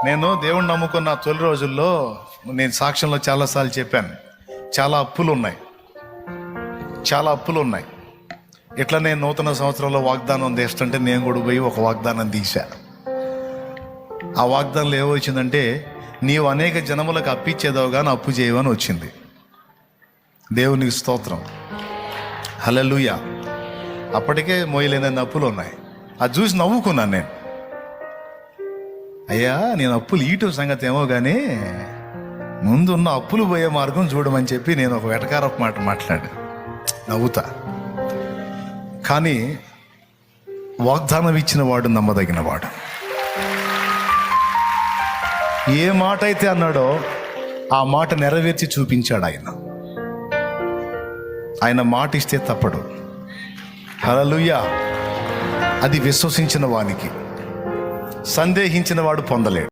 నేను దేవుణ్ణి నమ్ముకున్న తొలి రోజుల్లో నేను సాక్ష్యంలో చాలాసార్లు చెప్పాను, చాలా అప్పులు ఉన్నాయి. ఇట్లా నేను నూతన సంవత్సరంలో వాగ్దానం తీస్తుంటే నేను కూడా పోయి ఒక వాగ్దానం తీశా. ఆ వాగ్దానంలో ఏమొచ్చిందంటే, నీవు అనేక జనములకు అప్పిచ్చేదావు కానీ అప్పు చేయవని వచ్చింది. దేవునికి స్తోత్రం, హల్లెలూయా. అప్పటికే మోయలేని అప్పులు ఉన్నాయి. అది చూసి నవ్వుకున్నాను నేను. అయ్యా, నేను అప్పులు ఈటు సంగతి ఏమో కానీ ముందున్న అప్పులు పోయే మార్గం చూడమని చెప్పి నేను ఒక వెటకారపు మాట మాట్లాడా, నవ్వుతా. కానీ వాగ్దానం ఇచ్చిన వాడు నమ్మదగిన వాడు. ఏ మాట అయితే అన్నాడో ఆ మాట నెరవేర్చి చూపించాడు ఆయన మాట ఇస్తే తప్పడు. హల్లెలూయా. అది విశ్వసించిన వానికి, సందేహించిన వాడు పొందలేడు.